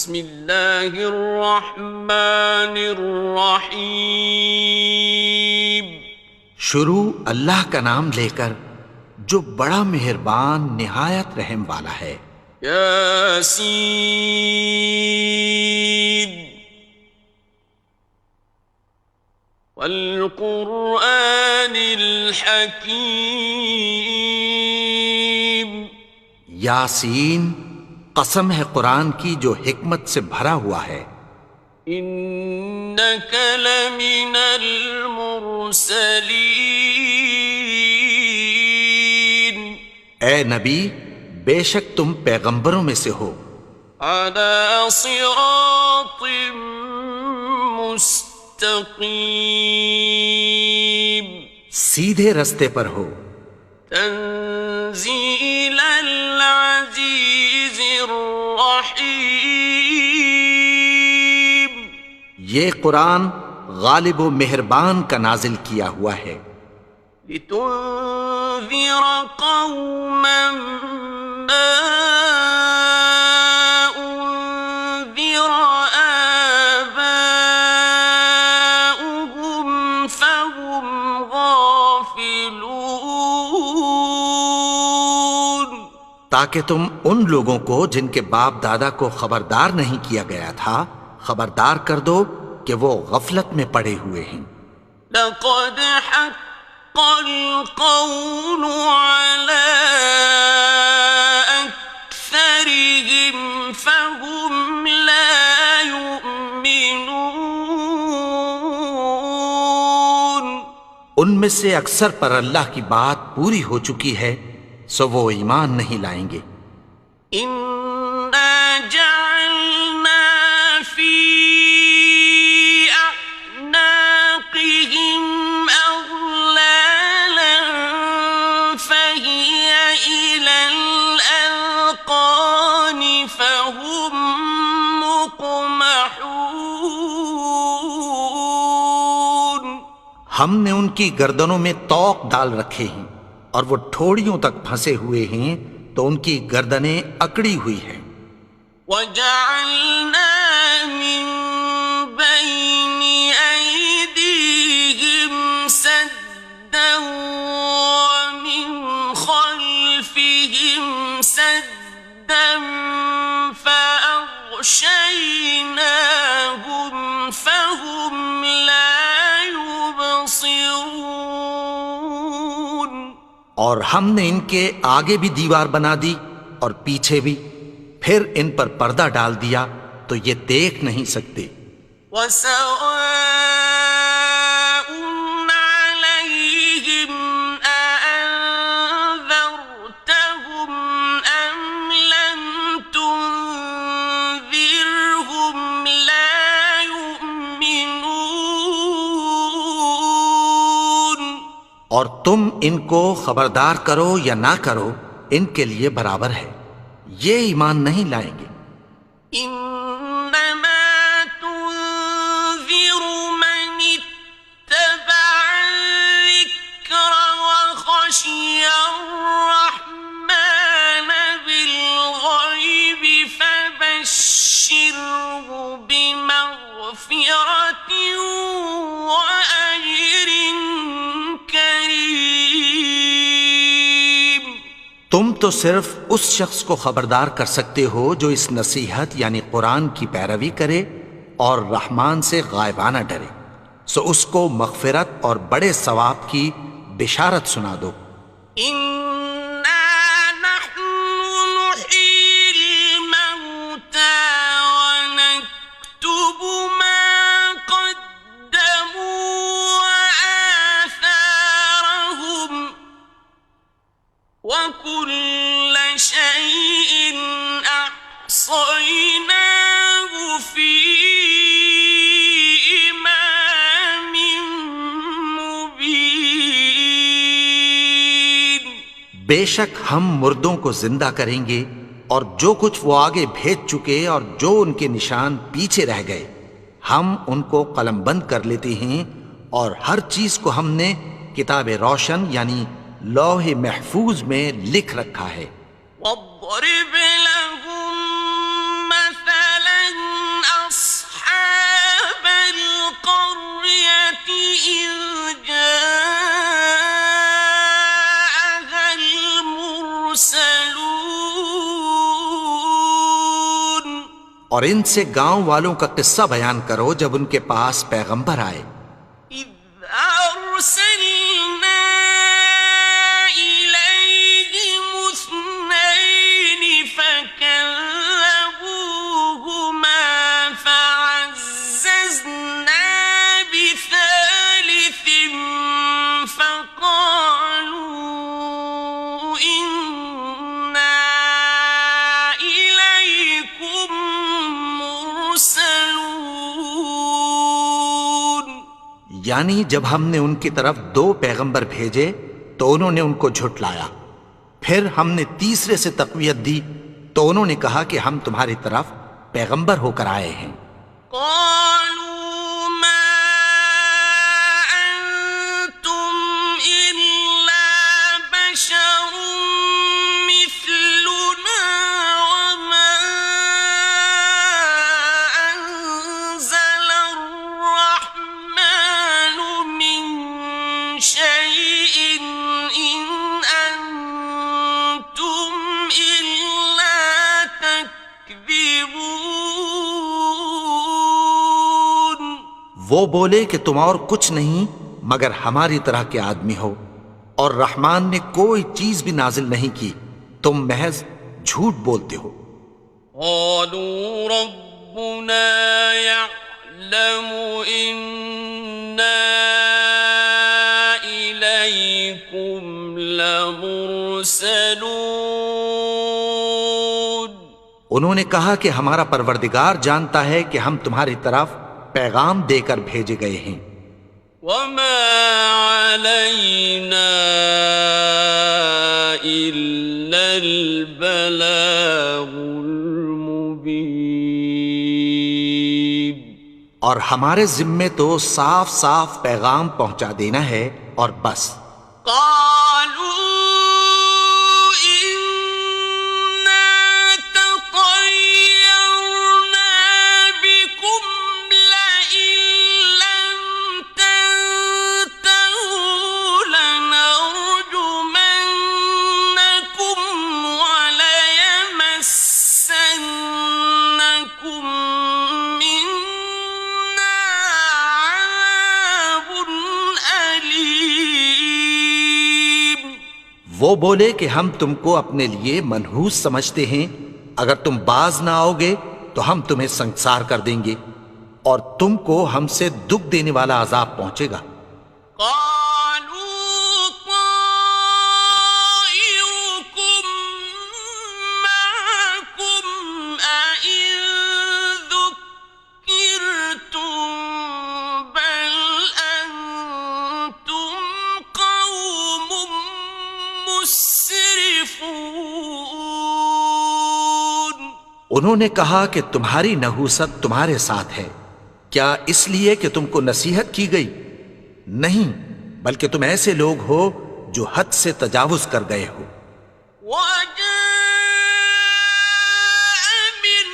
بسم اللہ الرحمن الرحیم. شروع اللہ کا نام لے کر جو بڑا مہربان نہایت رحم والا ہے. یاسین والقرآن الحکیم. یاسین، قسم ہے قرآن کی جو حکمت سے بھرا ہوا ہے. انک لمن المرسلین. اے نبی، بے شک تم پیغمبروں میں سے ہو. علی صراط مستقیم. سیدھے رستے پر ہو. تنزیل العزیز الرحیم. یہ قرآن غالب و مہربان کا نازل کیا ہوا ہے. لتنذر قوما ما انذر آباؤهم فهم غافلون. تاکہ تم ان لوگوں کو جن کے باپ دادا کو خبردار نہیں کیا گیا تھا خبردار کر دو کہ وہ غفلت میں پڑے ہوئے ہیں. لقد حق القول على أكثرهم فهم لا يؤمنون. ان میں سے اکثر پر اللہ کی بات پوری ہو چکی ہے سو وہ ایمان نہیں لائیں گے. إنا جعلنا في أعناقهم أغلالا فهي إلى الأذقان فهم مقمحون. ہم نے ان کی گردنوں میں طوق ڈال رکھے ہیں اور وہ ٹھوڑیوں تک پھنسے ہوئے ہیں تو ان کی گردنیں اکڑی ہوئی ہیں. وَجَعَلْنَا مِن بَيْنِ أَيْدِيهِمْ سَدًّا وَمِنْ خَلْفِهِمْ سَدًّا فَأَغْشَيْنَاهُمْ فَهُمْ لَا يُبْصِرُونَ. اور ہم نے ان کے آگے بھی دیوار بنا دی اور پیچھے بھی، پھر ان پر پردہ ڈال دیا تو یہ دیکھ نہیں سکتے. وَسَوَاءٌ عَلَيْهِمْ أَأَنذَرْتَهُمْ أَمْ لَمْ تُنذِرْهُمْ لَا يُؤْمِنُونَ. اور تم ان کو خبردار کرو یا نہ کرو ان کے لیے برابر ہے، یہ ایمان نہیں لائیں گے. إنما تنذر من اتبع الذكر وخشي الرحمن بالغيب فبشره بمغفرة وأجر كريم. تم تو صرف اس شخص کو خبردار کر سکتے ہو جو اس نصیحت یعنی قرآن کی پیروی کرے اور رحمان سے غائبانہ ڈرے، سو اس کو مغفرت اور بڑے ثواب کی بشارت سنا دو. إنا نحن نحيي الموتى ونكتب ما قدموا وآثارهم وكل شيء أحصيناه في إمام مبين. بے شک ہم مردوں کو زندہ کریں گے اور جو کچھ وہ آگے بھیج چکے اور جو ان کے نشان پیچھے رہ گئے ہم ان کو قلم بند کر لیتے ہیں، اور ہر چیز کو ہم نے کتاب روشن یعنی لوح محفوظ میں لکھ رکھا ہے. واضرب لهم مثلا اور ان سے گاؤں والوں کا قصہ بیان کرو جب ان کے پاس پیغمبر آئے. إذ أرسلنا إليهم اثنين فكذبوهما فعززنا بثالث فقالوا إنا إليكم مرسلون. یعنی جب ہم نے ان کی طرف 2 پیغمبر بھیجے تو انہوں نے ان کو جھٹلایا. پھر ہم نے تیسرے سے تقویت دی تو انہوں نے کہا کہ ہم تمہاری طرف پیغمبر ہو کر آئے ہیں. قالوا ما أنتم إلا بشر مثلنا وما أنزل الرحمن من شيء إن أنتم إلا تكذبون. وہ بولے کہ تم اور کچھ نہیں مگر ہماری طرح کے آدمی ہو اور رحمان نے کوئی چیز بھی نازل نہیں کی، تم محض جھوٹ بولتے ہو. قالوا ربنا يعلم إنا إليكم لمرسلون. انہوں نے کہا کہ ہمارا پروردگار جانتا ہے کہ ہم تمہاری طرف پیغام دے کر بھیجے گئے ہیں. وما علينا إلا البلاغ المبين. اور ہمارے ذمے تو صاف صاف پیغام پہنچا دینا ہے اور بس. قالوا إنا تطيرنا بكم لئن لم تنتهوا لنرجمنكم وليمسنكم منا عذاب أليم. وہ بولے کہ ہم تم کو اپنے لیے منحوس سمجھتے ہیں، اگر تم باز نہ آؤ گے تو ہم تمہیں سنسار کر دیں گے اور تم کو ہم سے دکھ دینے والا عذاب پہنچے گا. قالوا طائركم معكم أئن ذكرتم بل أنتم قوم مسرفون. انہوں نے کہا کہ تمہاری نحوست تمہارے ساتھ ہے، کیا اس لیے کہ تم کو نصیحت کی گئی؟ نہیں، بلکہ تم ایسے لوگ ہو جو حد سے تجاوز کر گئے ہو. وجاء من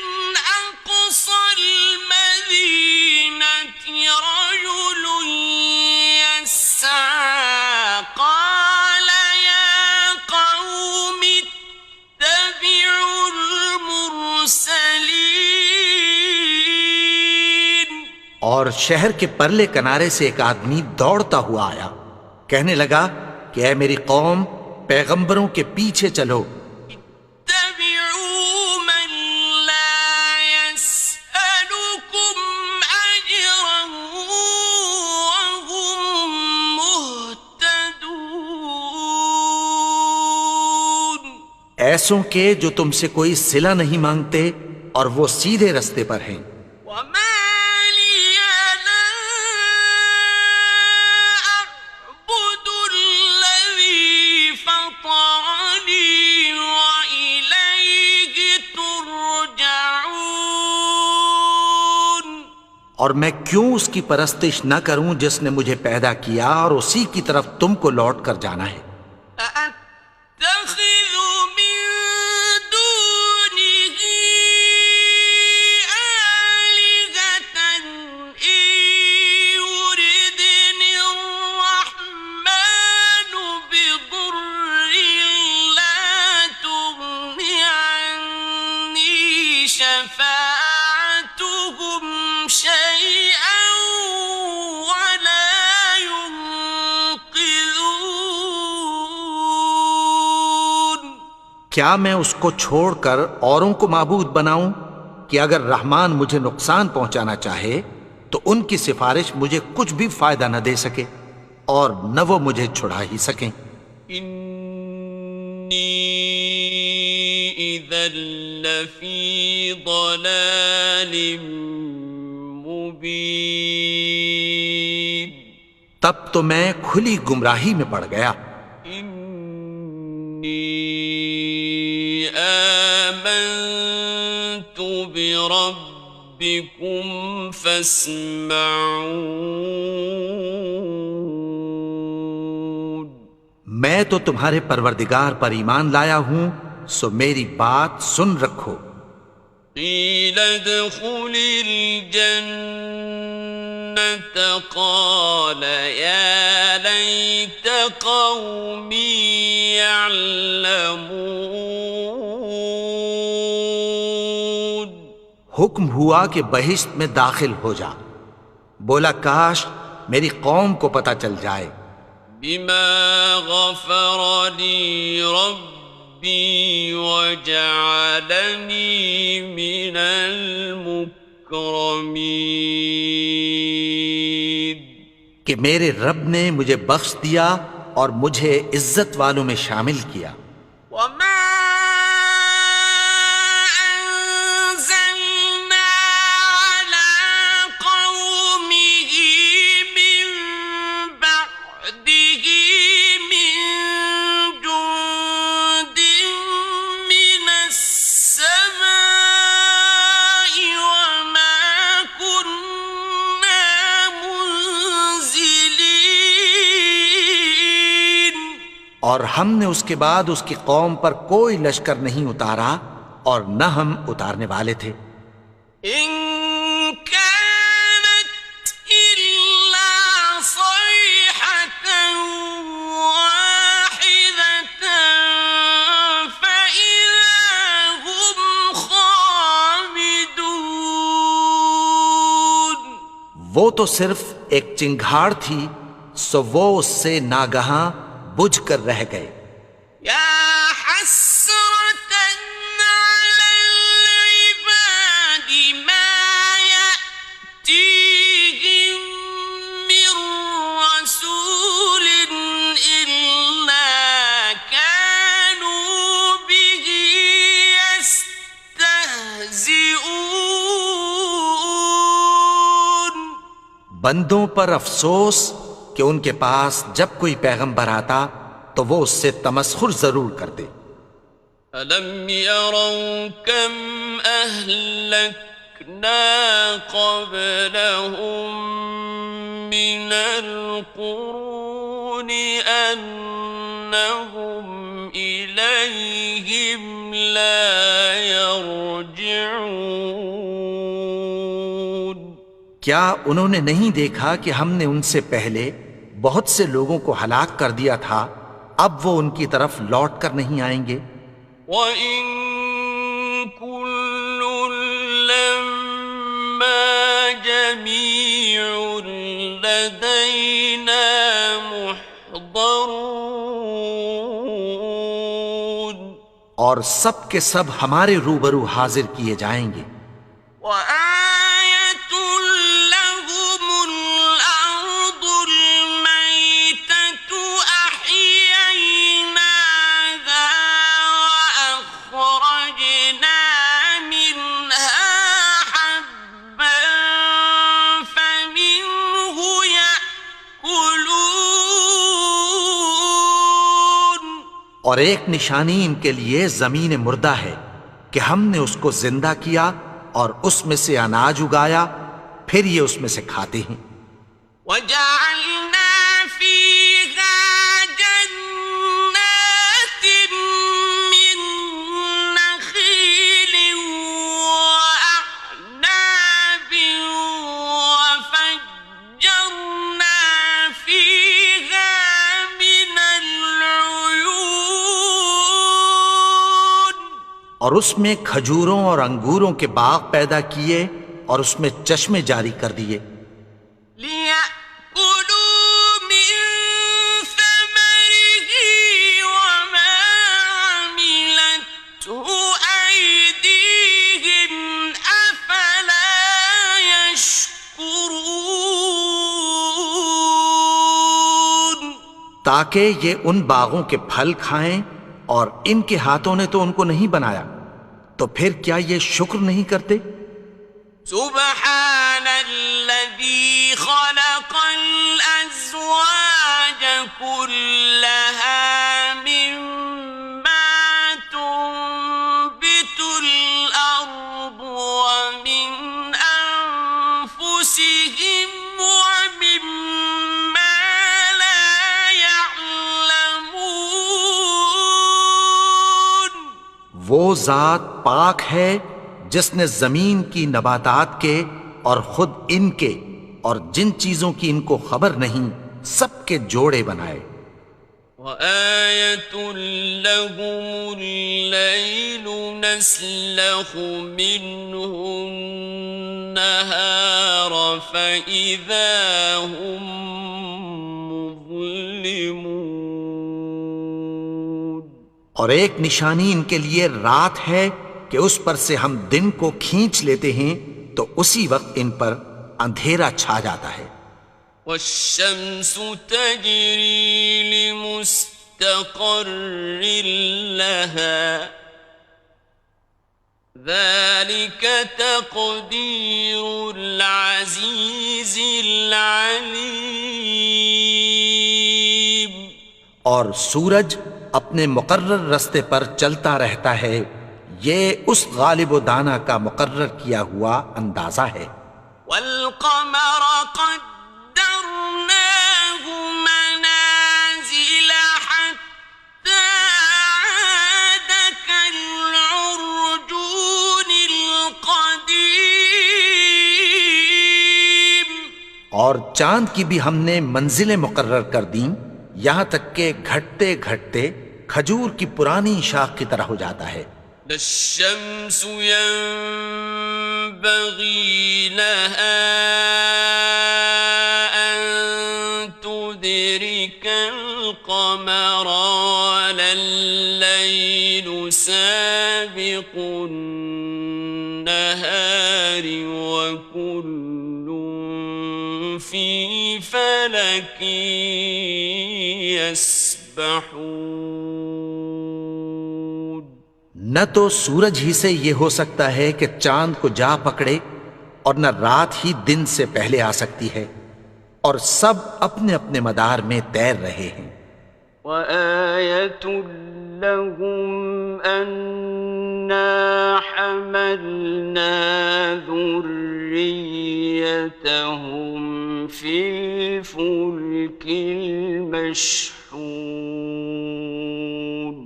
أقصى المدينة رجل يسعى قال يا قوم اتبعوا المرسلين. اور شہر کے پرلے کنارے سے ایک آدمی دوڑتا ہوا آیا، کہنے لگا کہ اے میری قوم، پیغمبروں کے پیچھے چلو. اتبعوا من لا يسألكم أجرا وهم مهتدون. ایسوں کے جو تم سے کوئی صلہ نہیں مانگتے اور وہ سیدھے رستے پر ہیں. وما لي لا أعبد الذي فطرني وإليه ترجعون. اور میں کیوں اس کی پرستش نہ کروں جس نے مجھے پیدا کیا اور اسی کی طرف تم کو لوٹ کر جانا ہے. أأتخذ من دونه آلهة إن يردني الرحمن بضر لا تغن عني شفاعتهم کیا میں اس کو چھوڑ کر اوروں کو معبود بناؤں کہ اگر رحمان مجھے نقصان پہنچانا چاہے تو ان کی سفارش مجھے کچھ بھی فائدہ نہ دے سکے اور نہ وہ مجھے چھڑا ہی سکیں۔ انی اذا لفی ضلال مبین، تب تو میں کھلی گمراہی میں پڑ گیا۔ انی آمنت بربکم فاسمعون، میں تو تمہارے پروردگار پر ایمان لایا ہوں، سو میری بات سن رکھو۔ قیل ادخل الجنة قال یا لیت قومی یعلمون، حکم ہوا کہ بہشت میں داخل ہو جا، بولا کاش میری قوم کو پتہ چل جائے۔ بما غفر لی ربی وجعلنی من المکرمین، کہ میرے رب نے مجھے بخش دیا اور مجھے عزت والوں میں شامل کیا۔ وما أنزلنا على قومه من بعده من جند من السماء وما كنا منزلين، اور ہم نے اس کے بعد اس کی قوم پر کوئی لشکر نہیں اتارا اور نہ ہم اتارنے والے تھے۔ إن كانت إلا صيحة واحدة فإذا هم خامدون، وہ تو صرف ایک چنگھاڑ تھی، سو وہ اس سے ناگہاں بجھ کر رہ گئے۔ يا حسرة على العباد ما يأتيهم من رسول إلا كانوا به يستهزئون، بندوں پر افسوس کہ ان کے پاس جب کوئی پیغمبر آتا تو وہ اس سے تمسخر ضرور کرتے۔ أَلَمْ يَرَوْا كَمْ أَهْلَكْنَا قَبْلَهُمْ مِنَ الْقُرُونِ أَنَّهُمْ إِلَيْهِمْ لَا يَرْجِعُونَ، کیا انہوں نے نہیں دیکھا کہ ہم نے ان سے پہلے بہت سے لوگوں کو ہلاک کر دیا تھا، اب وہ ان کی طرف لوٹ کر نہیں آئیں گے۔ وَإِن كُلٌّ لَّمَّا جَمِيعٌ لَّدَيْنَا مُحْضَرُونَ، اور سب کے سب ہمارے روبرو حاضر کیے جائیں گے۔ وَآيَةٌ لَّهُمُ الْأَرْضُ الْمَيْتَةُ أَحْيَيْنَاهَا وَأَخْرَجْنَا مِنْهَا حَبًّا فَمِنْهُ يَأْكُلُونَ، اور ایک نشانی ان کے لیے زمین مردہ ہے کہ ہم نے اس کو زندہ کیا اور اس میں سے اناج اگایا، پھر یہ اس میں سے کھاتے ہیں۔ وَجَعَلْنَا فِيهَا جَنَّاتٍ مِّن نَّخِيلٍ وَأَعْنَابٍ وَفَجَّرْنَا فِيهَا مِنَ الْعُيُونِ، اور اس میں کھجوروں اور انگوروں کے باغ پیدا کیے اور اس میں چشمے جاری کر دیے۔ لِيَأْكُلُوا مِن ثَمَرِهِ وَمَا عَمِلَتْهُ تاکہ یہ ان باغوں کے پھل کھائیں، اور ان کے ہاتھوں نے تو ان کو نہیں بنایا، تو پھر کیا یہ شکر نہیں کرتے؟ سبحان الذي خلق الأزواج كلها مما تنبت الأرض ومن أنفسهم ومما لا يعلمون. وہ ذات پاک ہے جس نے زمین کی نباتات کے اور خود ان کے اور جن چیزوں کی ان کو خبر نہیں سب کے جوڑے بنائے. وَآيَةٌ لَهُمُ اللَّيْلُ نَسْلَخُ مِنْهُ النَّهَارَ فَإِذَا هُمْ مُظْلِمُونَ. اور ایک نشانی ان کے لیے رات ہے کہ اس پر سے ہم دن کو کھینچ لیتے ہیں تو اسی وقت ان پر اندھیرا چھا جاتا ہے. وَالشَّمْسُ تَجْرِي لِمُسْتَقَرٍّ لَهَا ذَلِكَ تَقْدِيرُ الْعَزِيزِ الْعَلِيمِ. اور سورج اپنے مقرر رستے پر چلتا رہتا ہے، یہ اس غالب و دانا کا مقرر کیا ہوا اندازہ ہے. وَالْقَمَرَ قَدَّرْنَاهُ مَنَازِلَ حَتَّى عَادَ كَالْعُرْجُونِ الْقَدِيمِ. اور چاند کی بھی ہم نے منزلیں مقرر کر دیں، یہاں تک کہ گھٹتے گھٹتے کھجور کی پرانی شاخ کی طرح ہو جاتا ہے. لا الشمس ينبغي لها أن تدرك القمر ولا الليل سابق النهار وكل في فلك يسبحون. نہ تو سورج ہی سے یہ ہو سکتا ہے کہ چاند کو جا پکڑے، اور نہ رات ہی دن سے پہلے آ سکتی ہے، اور سب اپنے اپنے مدار میں تیر رہے ہیں. وَآيَةٌ لَهُمْ أَنَّا حَمَلْنَا ذُرِّيَّتَهُمْ فِي الْفُلْكِ الْمَشْحُونِ.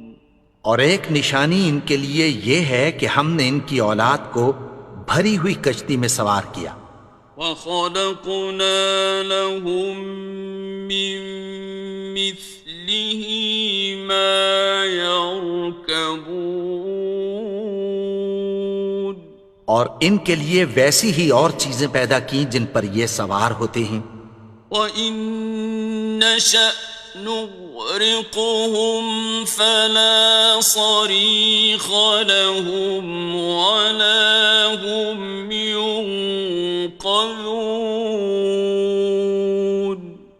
اور ایک نشانی ان کے لیے یہ ہے کہ ہم نے ان کی اولاد کو بھری ہوئی کشتی میں سوار کیا. وَخَلَقْنَا لَهُم مِّن مِّثْلِهِ مَا يَرْكَبُونَ. اور ان کے لیے ویسی ہی اور چیزیں پیدا کی جن پر یہ سوار ہوتے ہیں. وَإِن نَّشَأْ نُغْرِقْهُمْ فَلَا صَرِيخَ لَهُمْ وَلَا هُمْ يُنقَذُونَ.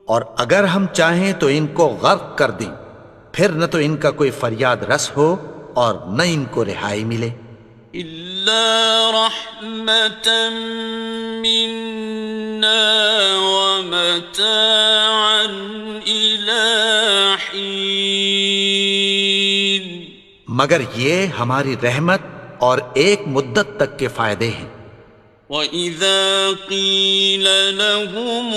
اور اگر ہم چاہیں تو ان کو غرق کر دیں، پھر نہ تو ان کا کوئی فریاد رس ہو اور نہ ان کو رہائی ملے. إِلَّا رَحْمَةً مِّنَّا وَمَتَاعًا إِلَىٰ حِينٍ. مگر یہ ہماری رحمت اور ایک مدت تک کے فائدے ہیں. وَإِذَا قِيلَ لَهُمُ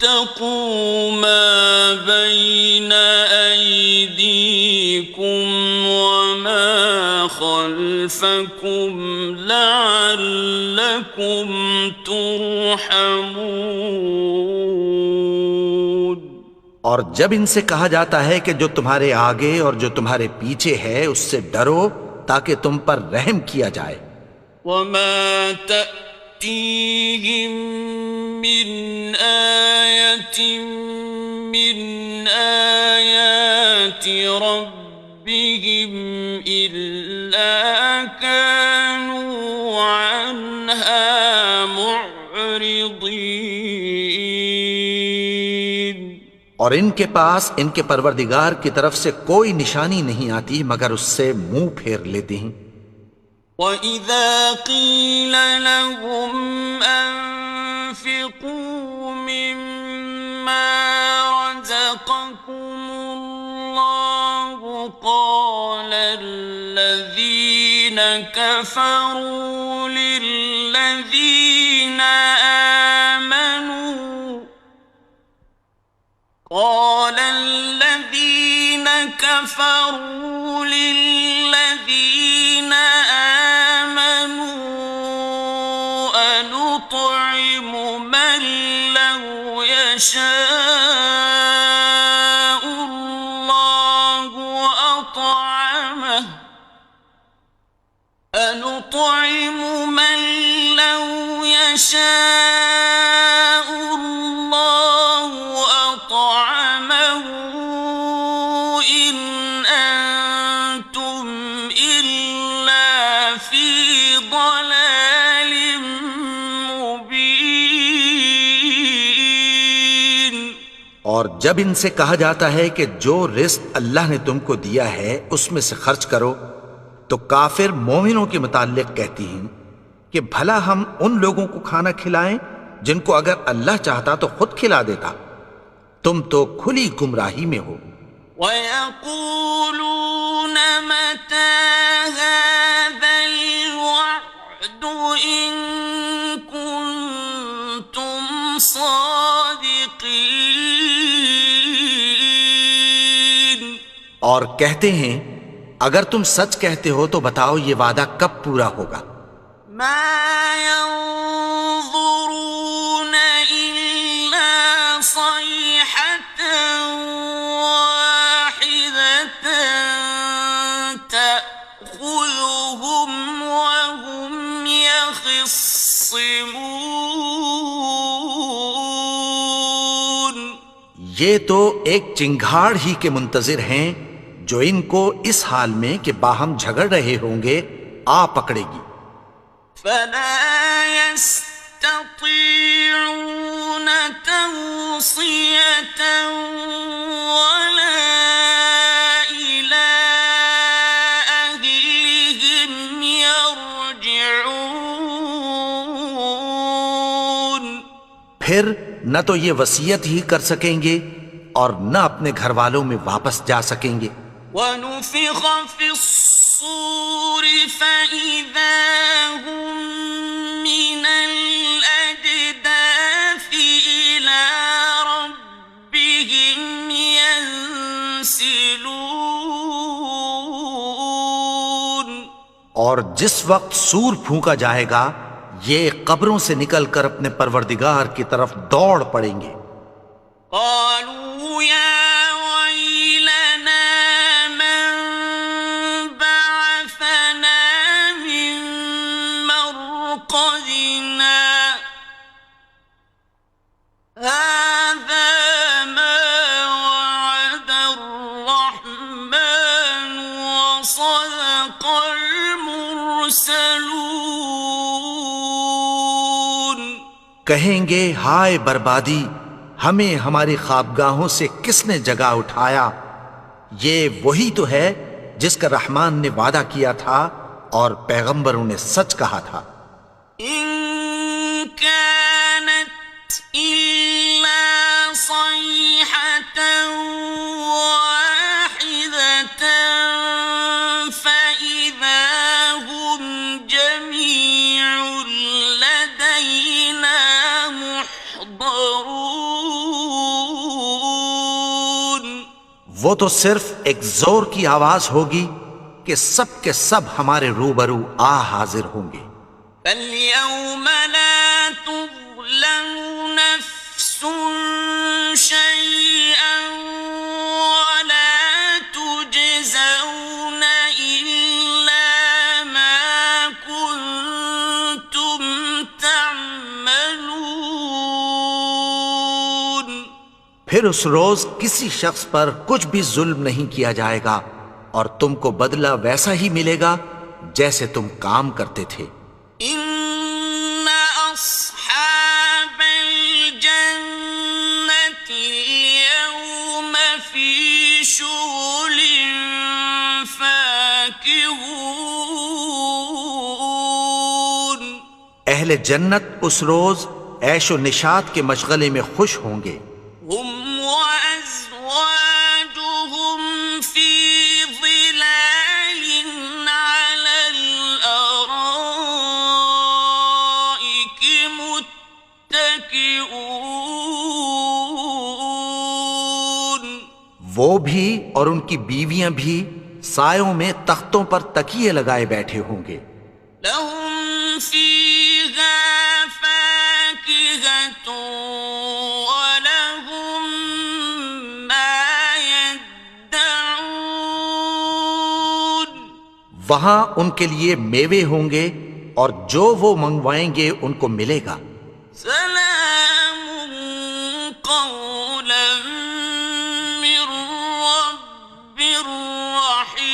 اتَّقُوا مَا بَيْنَ أَيْدِيكُمْ وَمَا خَلْفَكُمْ لَعَلَّكُمْ تُرْحَمُونَ. اور جب ان سے کہا جاتا ہے کہ جو تمہارے آگے اور جو تمہارے پیچھے ہے اس سے ڈرو تاکہ تم پر رحم کیا جائے. وَمَا تَأْتِيهِم مِّنْ آيَةٍ مِّنْ آيَاتِ رَبِّهِمْ إِلَّا كَانُوا عَنْهَا مُعْرِضِينَ. اور اور ان کے پاس ان کے پروردگار کی طرف سے کوئی نشانی نہیں آتی مگر اس سے منہ پھیر لیتے ہیں۔ وَإِذَا قِيلَ لَهُمْ أَنفِقُوا مِمَّا رَزَقَكُمُ اللَّهُ قَالَ الَّذِينَ كَفَرُوا لِلَّذِينَ آمَنُوا أَنُطْعِمُ مَن لَّوْ يَشَاءُ اللَّهُ أَطْعَمَهُ إِنْ أَنتُمْ إِلَّا فِي ضَلَالٍ مُّبِينٍ۔ اور جب ان سے کہا جاتا ہے کہ جو رزق اللہ نے تم کو دیا ہے اس میں سے خرچ کرو، تو کافر مومنوں کے متعلق کہتی ہیں کہ بھلا ہم ان لوگوں کو کھانا کھلائیں جن کو اگر اللہ چاہتا تو خود کھلا دیتا، تم تو کھلی گمراہی میں ہو۔ وَيَقُولُونَ مَتَىٰ هَٰذَا الْوَعْدُ إِن كُنتُمْ صَادِقِينَ۔ اور کہتے ہیں اگر تم سچ کہتے ہو تو بتاؤ یہ وعدہ کب پورا ہوگا؟ مَا يَنظُرُونَ إِلَّا صَيْحَةً وَاحِدَةً تَأْخُذُهُمْ وَهُمْ يَخِصِّمُونَ۔ یہ تو ایک چنگھاڑ ہی کے منتظر ہیں جو ان کو اس حال میں کہ باہم جھگڑ رہے ہوں گے آ پکڑے گی۔ فَلَا يَسْتَطِيعُونَ تَوْصِيَةً وَلَا إِلَىٰ أَهْلِهِمْ يَرْجِعُونَ۔ پھر نہ تو یہ وصیت ہی کر سکیں گے اور نہ اپنے گھر والوں میں واپس جا سکیں گے۔ وَنُفِخَ فِي الصُّورِ فَإِذَا هُم مِّنَ الْأَجْدَاثِ إِلَىٰ رَبِّهِمْ يَنسِلُونَ۔ اور جس وقت سور پھونکا جائے گا یہ قبروں سے نکل کر اپنے پروردگار کی طرف دوڑ پڑیں گے۔ قالوا يا ويلنا من بعثنا من مرقدنا هذا ما وعد الرحمن وصدق المرسلون۔ کہیں گے ہائے بربادی، ہمیں ہماری خوابگاہوں سے کس نے جگا اٹھایا؟ یہ وہی تو ہے جس کا رحمان نے وعدہ کیا تھا اور پیغمبروں نے سچ کہا تھا۔ إن كانت إلا صيحة واحدة فإذا هم جميع لدينا محضرون۔ وہ تو صرف ایک زور کی آواز ہوگی کہ سب کے سب ہمارے روبرو آ حاضر ہوں گے۔ فَالْيَوْمَ لَا تُظْلَمُ نَفْسٌ شَيْئًا وَلَا تُجْزَوْنَ إِلَّا مَا كُنتُمْ تَعْمَلُونَ۔ پھر اس روز کسی شخص پر کچھ بھی ظلم نہیں کیا جائے گا اور تم کو بدلہ ویسا ہی ملے گا جیسے تم کام کرتے تھے۔ إِنَّ أَصْحَابَ الْجَنَّةِ الْيَوْمَ اہل جنت اس روز عیش و نشاط کے مشغلے میں خوش ہوں گے. هم وأزواجهم في ظلال على الأرائك متكئون. وہ بھی اور ان کی بیویاں بھی سایوں میں تختوں پر تکیے لگائے بیٹھے ہوں گے. لهم فيها فاكهة ولهم ما يدعون. وہاں ان کے لیے میوے ہوں گے اور جو وہ منگوائیں گے ان کو ملے گا. سلام قولا من رب رحيم.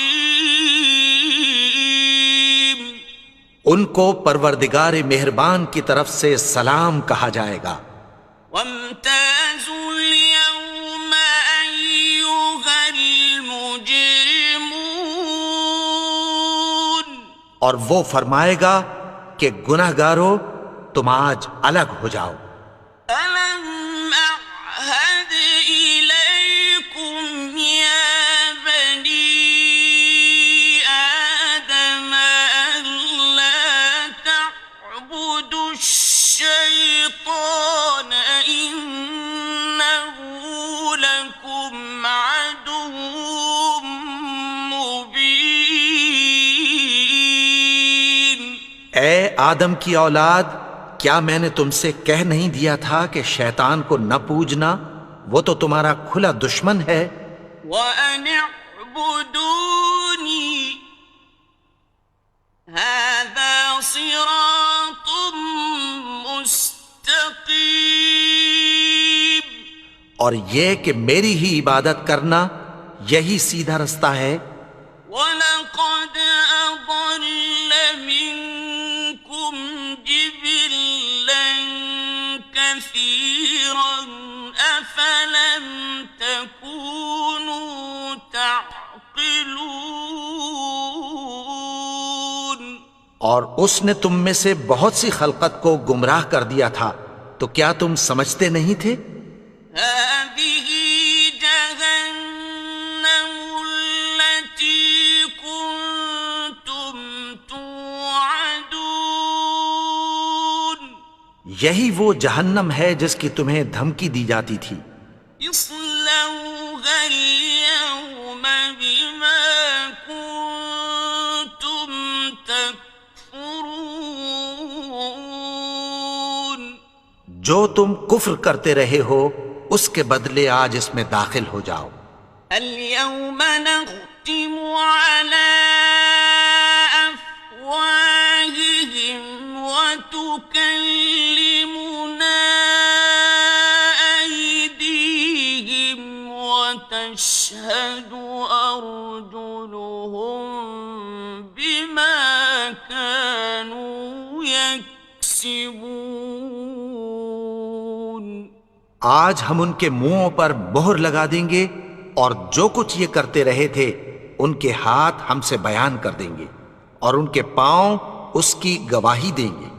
ان کو پروردگار مہربان کی طرف سے سلام کہا جائے گا. وامتازوا اليوم أيها المجرمون. اور وہ فرمائے گا کہ گناہگارو تم آج الگ ہو جاؤ. ألم أعهد إليكم يا بني آدم ألا تعبدوا الشيطان إنه لكم عدو مبين. اے آدم کی اولاد، کیا میں نے تم سے کہہ نہیں دیا تھا کہ شیطان کو نہ پوجنا؟ وہ تو تمہارا کھلا دشمن ہے. وَأَنِ اعْبُدُونِي هَذَا صِرَاطٌ مُسْتَقِيمٌ. اور یہ کہ میری ہی عبادت کرنا یہی سیدھا رستہ ہے. وَلَقَدْ أَضَلَّ مِنكُمْ جِبِلًّا كَثِيرًا أَفَلَمْ تَكُونُوا تَعْقِلُونَ. اور اس نے تم میں سے بہت سی خلقت کو گمراہ کر دیا تھا، تو کیا تم سمجھتے نہیں تھے؟ هَذِهِ جَهَنَّمُ الَّتِي كُنتُمْ تُوعَدُونَ. یہی وہ جہنم ہے جس کی تمہیں دھمکی دی جاتی تھی. اصلوها اليوم بما كنتم تكفرون. جو تم کفر کرتے رہے ہو اس کے بدلے آج اس میں داخل ہو جاؤ. اليوم نختم على أفواههم وتكلمنا أيديهم وتشهد أرجلهم بما كانوا يكسبون. آج ہم ان کے منہوں پر مہر لگا دیں گے اور جو کچھ یہ کرتے رہے تھے ان کے ہاتھ ہم سے بیان کر دیں گے اور ان کے پاؤں اس کی گواہی دیں گے.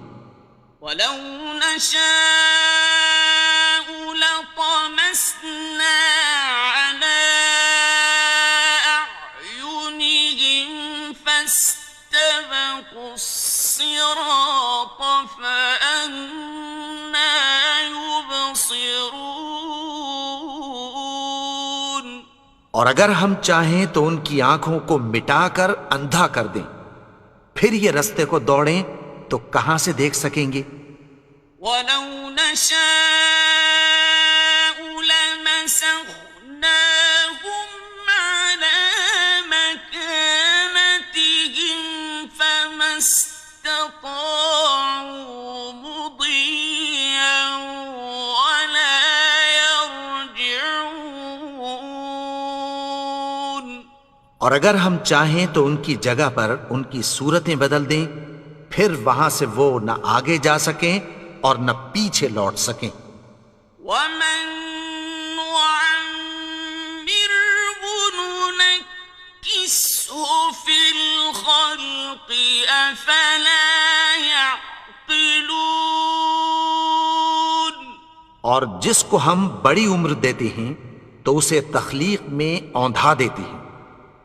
ولو نشاء لطمسنا على أعينهم فاستبقوا الصراط فأنى يبصرون. اور اگر ہم چاہیں تو ان کی آنکھوں کو مٹا کر اندھا کر دیں، پھر یہ رستے کو دوڑیں تو کہاں سے دیکھ سکیں گے؟ ولو نشاء لمسخناهم على مكانتهم فما استطاعوا مضيا ولا يرجعون. اور اگر ہم چاہیں تو ان کی جگہ پر ان کی صورتیں بدل دیں، پھر وہاں سے وہ نہ آگے جا سکیں اور نہ پیچھے لوٹ سکیں. ومن نعمره ننكسه في الخلق أفلا يعقلون. اور جس کو ہم بڑی عمر دیتے ہیں تو اسے تخلیق میں اوندھا دیتے ہیں،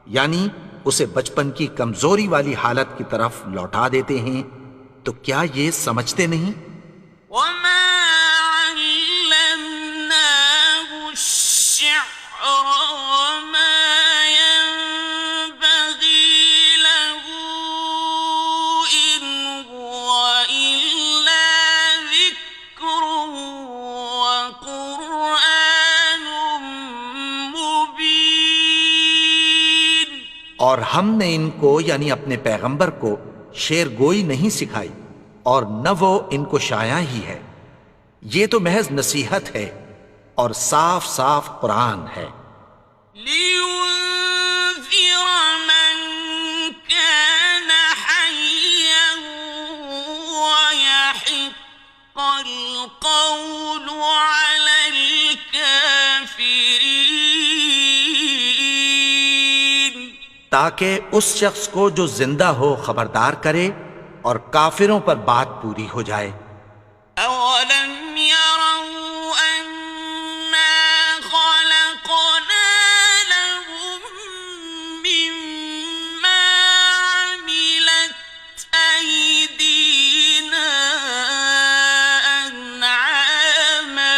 یعنی اسے بچپن کی کمزوری والی حالت کی طرف لوٹا دیتے ہیں، تو کیا یہ سمجھتے نہیں؟ وما علمناه الشعر وما ينبغي له إن هو إلا ذكر وقرآن مبين. اور ہم نے ان کو یعنی اپنے پیغمبر کو شعر گوئی نہیں سکھائی، اور نہ وہ ان کو شایع ہی ہے، یہ تو محض نصیحت ہے اور صاف صاف قرآن ہے، لينذر من كان حيا ويحق القول على الكافرين. تاکہ اس شخص کو جو زندہ ہو خبردار کرے اور کافروں پر بات پوری ہو جائے۔ أولم يروا أنا خلقنا لهم مما عملت أيدينا أنعاما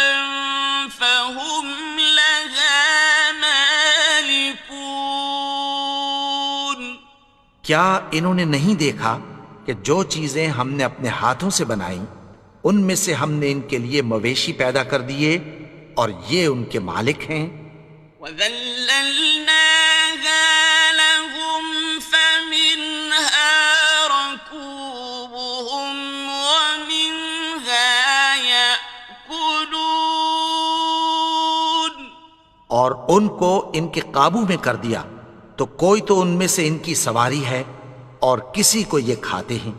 فهم لها مالكون. کیا انہوں نے نہیں دیکھا کہ جو چیزیں ہم نے اپنے ہاتھوں سے بنائیں ان میں سے ہم نے ان کے لیے مویشی پیدا کر دیے اور یہ ان کے مالک ہیں؟ وَذَلَّلْنَاهَا لَهُمْ فَمِنْهَا رَكُوبُهُمْ وَمِنْهَا يَأْكُلُونَ. اور ان کو ان کے قابو میں کر دیا تو کوئی تو ان میں سے ان کی سواری ہے اور کسی کو یہ کھاتے ہیں۔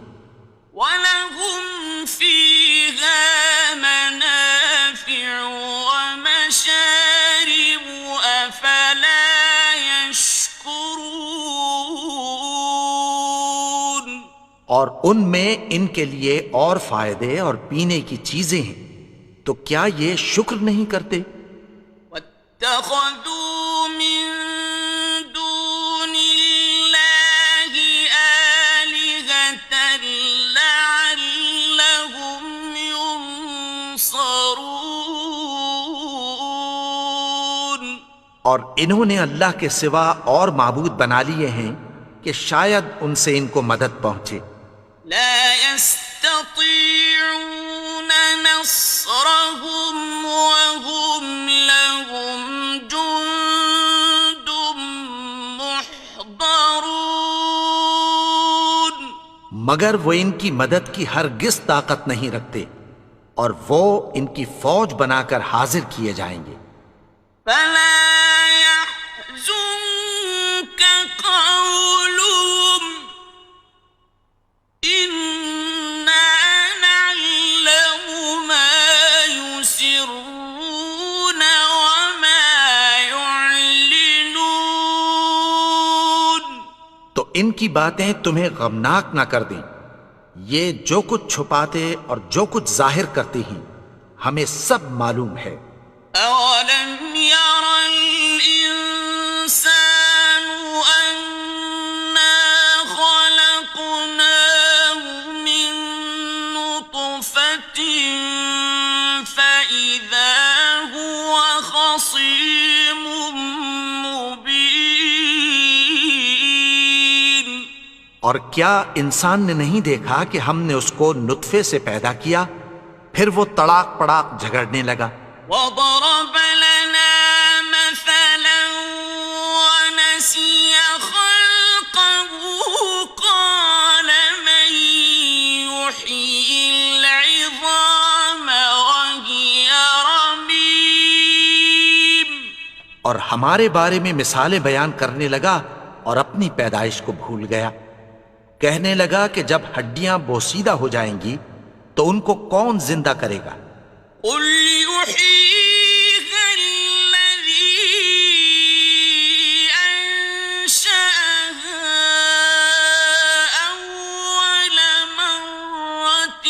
وَلَهُمْ فِيهَا مَنَافِعُ وَمَشَارِبُ أَفَلَا يَشْكُرُونَ. اور ان میں ان کے لیے اور فائدے اور پینے کی چیزیں ہیں، تو کیا یہ شکر نہیں کرتے؟ وَاتَّخَذُوا مِن دُونِ اللَّهِ آلِهَةً لَعَلَّهُمْ يُنصَرُونَ. اور انہوں نے اللہ کے سوا اور معبود بنا لیے ہیں کہ شاید ان سے ان کو مدد پہنچے۔ لا يستطيعون نصرهم وهم لهم جند محضرون. مگر وہ ان کی مدد کی ہرگز طاقت نہیں رکھتے اور وہ ان کی فوج بنا کر حاضر کیے جائیں گے۔ فلا يحزنك قولهم إنا نعلم ما يسرون وما يعلنون. تو ان کی باتیں تمہیں غمناک نہ کر دیں، یہ جو کچھ چھپاتے اور جو کچھ ظاہر کرتے ہیں ہمیں سب معلوم ہے۔ أولم ير الإنسان أنا خلقناه من نطفة فإذا هو خصيم مبين. اور کیا انسان نے نہیں دیکھا کہ ہم نے اس کو نطفے سے پیدا کیا، پھر وہ تڑاک پڑاک جھگڑنے لگا۔ وضرب لنا مثلا ونسي خلقه قال من يحيي العظام وهي رميم. اور ہمارے بارے میں مثالیں بیان کرنے لگا اور اپنی پیدائش کو بھول گیا۔ کہنے لگا کہ جب ہڈیاں بوسیدہ ہو جائیں گی تو ان کو کون زندہ کرے گا؟ قل يحييها الذي أنشأها أول مرة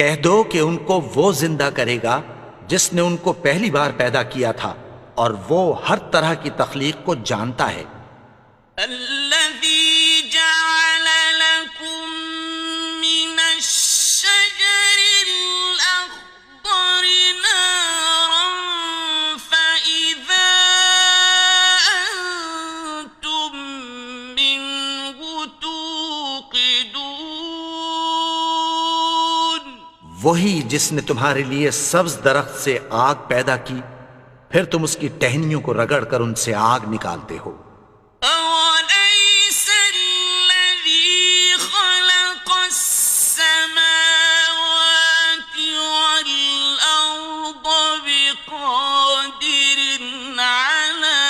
کہہ دو کہ ان کو وہ زندہ کرے گا جس نے ان کو پہلی بار پیدا کیا تھا، اور وہ ہر طرح کی تخلیق کو جانتا ہے۔ الذي جعل لكم من الشجر الأخضر نارا فإذا أنتم منه توقدون، وہی جس نے تمہارے لیے سبز درخت سے آگ پیدا کی، پھر تم اس کی ٹہنیوں کو رگڑ کر ان سے آگ نکالتے ہو۔ أوليس الذي خلق السماوات والأرض بقادر على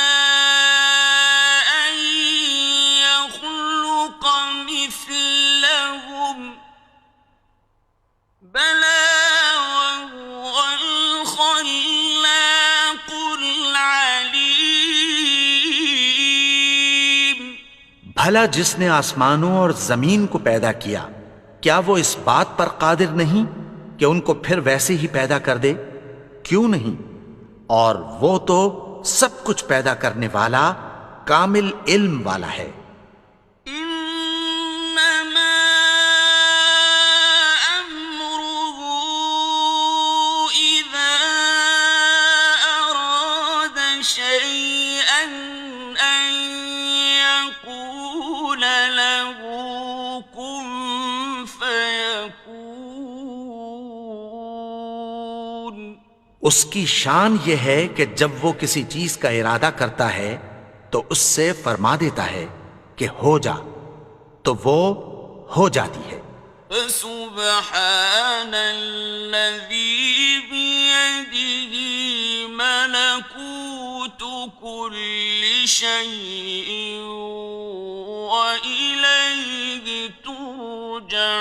أن يخلق مثلهم، بلى وهو الخلاق العليم۔ بھلا جس نے آسمانوں اور زمین کو پیدا کیا، کیا وہ اس بات پر قادر نہیں کہ ان کو پھر ویسے ہی پیدا کر دے؟ کیوں نہیں؟ اور وہ تو سب کچھ پیدا کرنے والا، کامل علم والا ہے۔ إنما أمره إذا أراد شيئا أن يقول له كن فيكون۔ اس کی شان یہ ہے کہ جب وہ کسی چیز کا ارادہ کرتا ہے تو اس سے فرما دیتا ہے کہ ہو جا، تو وہ ہو جاتی ہے۔ فسبحان الذي بيده ملكوت كل شيء وإليه ترجعون۔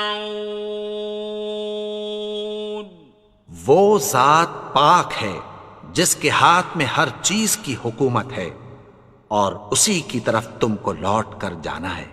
وہ ذات پاک ہے جس کے ہاتھ میں ہر چیز کی حکومت ہے، اور اسی کی طرف تم کو لوٹ کر جانا ہے۔